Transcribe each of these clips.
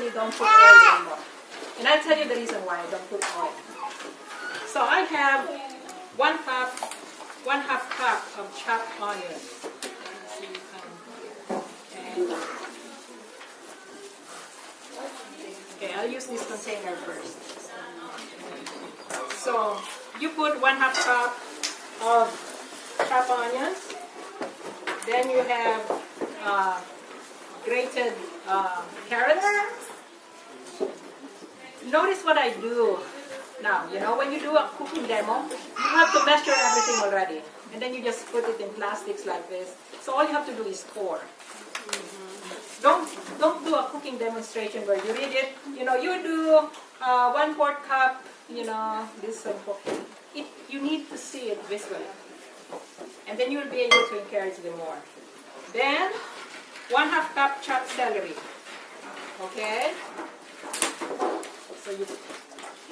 actually don't put oil anymore. And I'll tell you the reason why I don't put oil. So I have 1/2 cup of chopped onions. Okay, I'll use this container first. So you put 1/2 cup of chopped onions. Then you have grated carrots. Notice what I do now. You know, when you do a cooking demo, you have to measure everything already. And then you just put it in plastics like this. So all you have to do is pour. Don't do a cooking demonstration where you read it. You know, you do 1/4 cup, you know, this and you need to see it visually. And then you'll be able to encourage them more. Then, 1/2 cup chopped celery. Okay? So you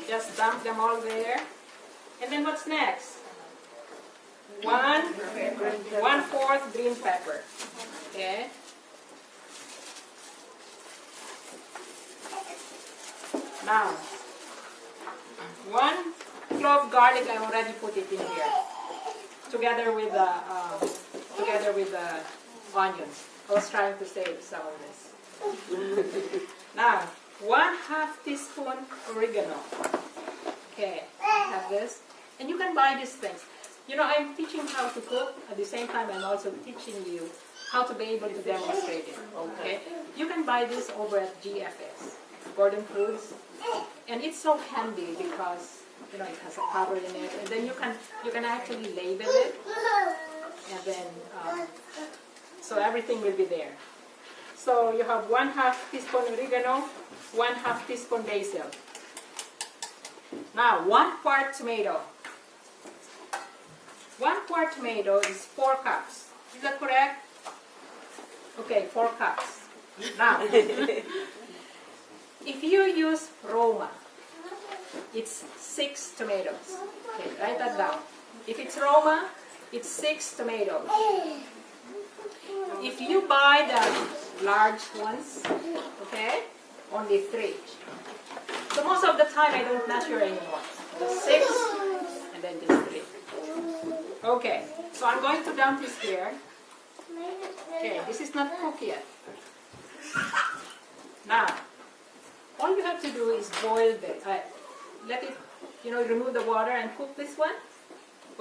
just dump them all there. And then what's next? 1/4 green pepper. Okay? Now, 1 clove garlic, I already put it in here, together with the onions. I was trying to save some of this. Now, 1/2 teaspoon oregano. Okay, I have this, and you can buy these things. You know, I'm teaching how to cook. At the same time, I'm also teaching you how to be able to demonstrate it. Okay, you can buy this over at GFS, Gordon Foods. And it's so handy because, you know, it has a cover in it, and then you can actually label it, and then so everything will be there. So you have 1/2 teaspoon oregano, 1/2 teaspoon basil. Now 1/4 tomato. 1/4 tomato is 4 cups. Is that correct? Okay, 4 cups. Now. If you use Roma, it's 6 tomatoes. Okay, write that down. If it's Roma, it's 6 tomatoes. If you buy the large ones, okay, only 3. So most of the time I don't measure anymore. Just 6 and then just 3. Okay, so I'm going to dump this here. Okay, this is not cooked yet. Now, all you have to do is boil it. Let it, you know, remove the water and cook this one.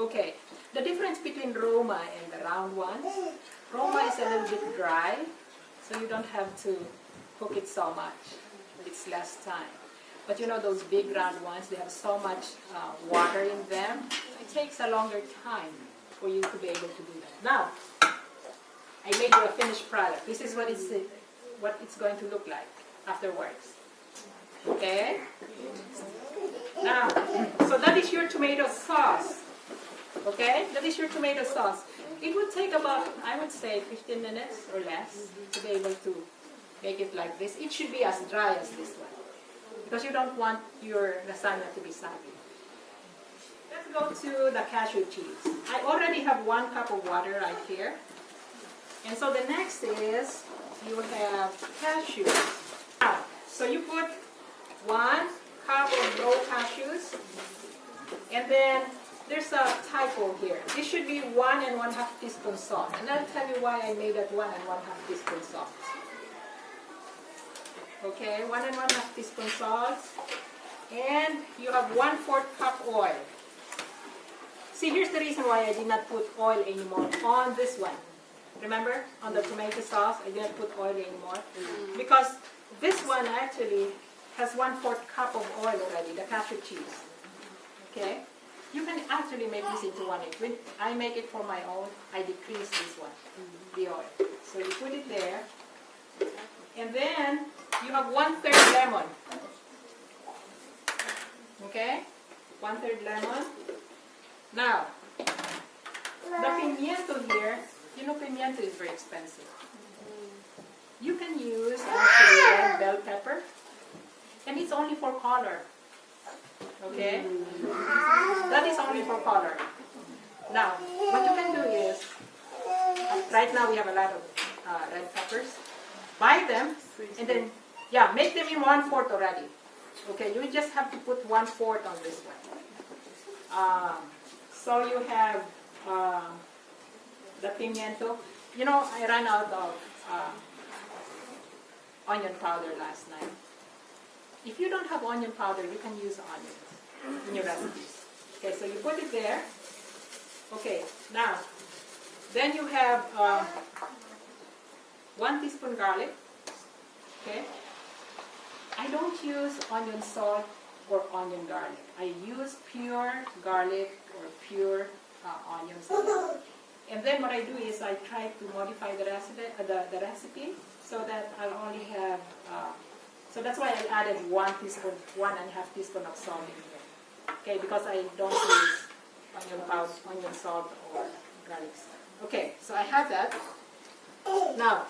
Okay. The difference between Roma and the round ones, Roma is a little bit dry, so you don't have to cook it so much. It's less time. But you know, those big round ones, they have so much water in them. It takes a longer time for you to be able to do that. Now, I made you a finished product. This is what it's going to look like afterwards. Okay? Now, so that is your tomato sauce. Okay? That is your tomato sauce. It would take about, I would say, 15 minutes or less to be able to make it like this. It should be as dry as this one, because you don't want your lasagna to be soggy. Let's go to the cashew cheese. I already have 1 cup of water right here. And so the next is, you have cashews. Now, so you put 1 cup of raw cashews, and then there's a typo here. This should be 1 1/2 teaspoon salt, and I'll tell you why I made that 1 1/2 teaspoon salt. Okay, 1 1/2 teaspoon salt, and you have 1/4 cup oil. See, here's the reason why I did not put oil anymore on this one. Remember, on the tomato sauce, I didn't put oil anymore, because this one actually has 1/4 cup of oil already, the cashew cheese. Okay? You can actually make this into 1/8. When I make it for my own, I decrease this one, the oil. So you put it there, and then you have 1/3 lemon. Okay? 1/3 lemon. Now, the pimiento here, you know, pimiento is very expensive. You can use actually red bell pepper, and it's only for color. Okay? That is only for color. Now, what you can do is, right now we have a lot of red peppers. Buy them, and then Yeah, make them in 1/4 already. Okay, you just have to put 1/4 on this one. So you have the pimiento. You know, I ran out of onion powder last night. If you don't have onion powder, you can use onions in your recipes. Okay, so you put it there. Okay, now, then you have 1 teaspoon garlic. Okay, I don't use onion salt or onion garlic. I use pure garlic or pure onions. And then what I do is I try to modify the recipe so that I'll only have, so that's why I added 1 teaspoon, 1.5 teaspoon of salt in here. Okay, because I don't use onion powder, onion salt or garlic salt. Okay, so I have that. Now,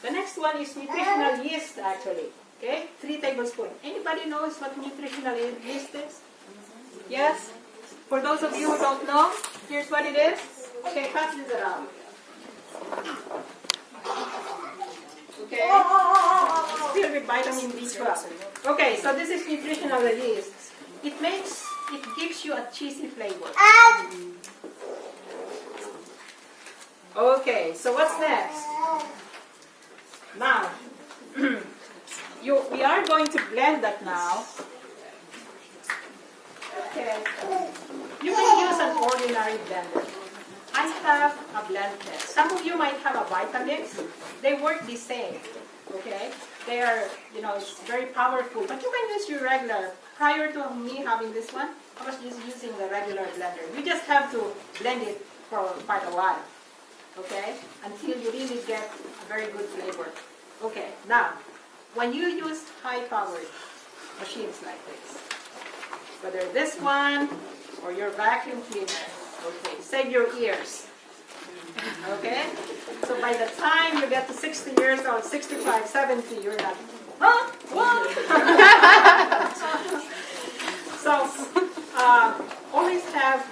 the next one is nutritional yeast actually. Okay, 3 tablespoons. Anybody knows what nutritional yeast is? Yes? For those of you who don't know, here's what it is. Okay, pass this around. Okay, filled with vitamin B12. Okay, so this is nutritional yeast. It gives you a cheesy flavor. Okay, so what's next? Now, we are going to blend that now. Okay, you can use an ordinary blender. I have a blend test. Some of you might have a Vitamix. They work the same. Okay, they are, it's very powerful. But you can use your regular. Prior to me having this one, I was just using the regular blender. You just have to blend it for quite a while. Okay, until you really get a very good flavor. Okay, now, when you use high-powered machines like this, whether this one or your vacuum cleaner, okay, save your ears. Okay, so by the time you get to 60 years old, 65, 70, you're not, huh? What? So, always have,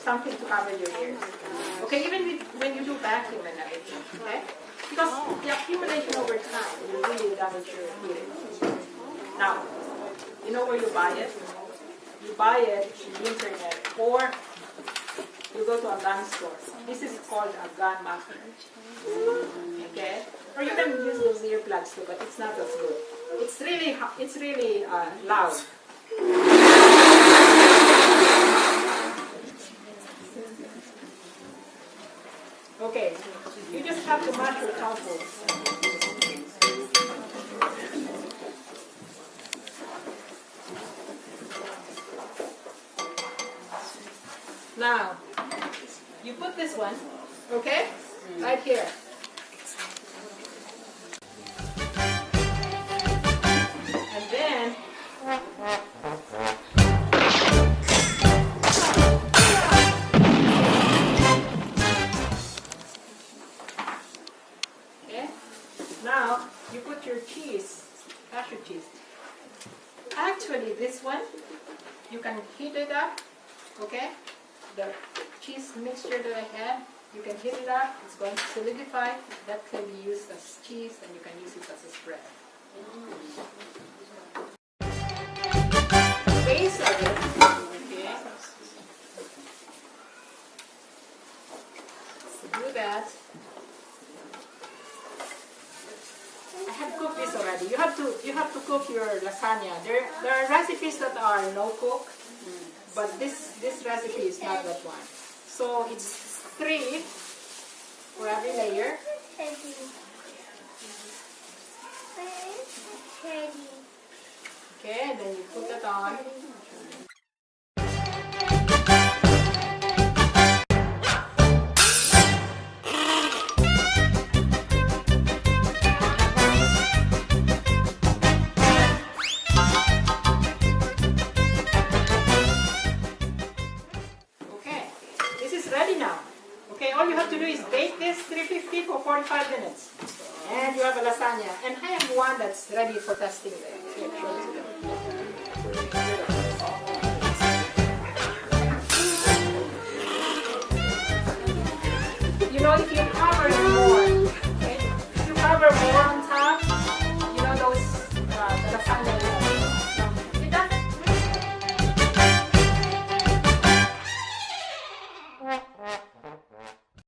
something to cover your ears. Okay, even when you do vacuum and everything, okay? Because the accumulation over time will really damage your hearing. Now, you know where you buy it? You buy it in the internet or you go to a gun store. This is called a gun muffler. Okay? Or you can use those earplugs too, but it's not as good. It's really loud. Okay, you just have to mash your tofu. Now, you put this one, okay, right here. And then, okay, now you put your cheese, cashew cheese. Actually, this one, you can heat it up, okay? The cheese mixture that I had, you can heat it up, it's going to solidify. That can be used as cheese and you can use it as a spread. Base of it, okay. So do that. I have cooked this already. You have to cook your lasagna. There are recipes that are no cook. But this recipe is not that one. So it's 3 for every layer. Okay, then you put that on. All you have to do is bake this 350 for 45 minutes. And you have a lasagna. And I have one that's ready for testing there. If you cover more, okay? If you cover more,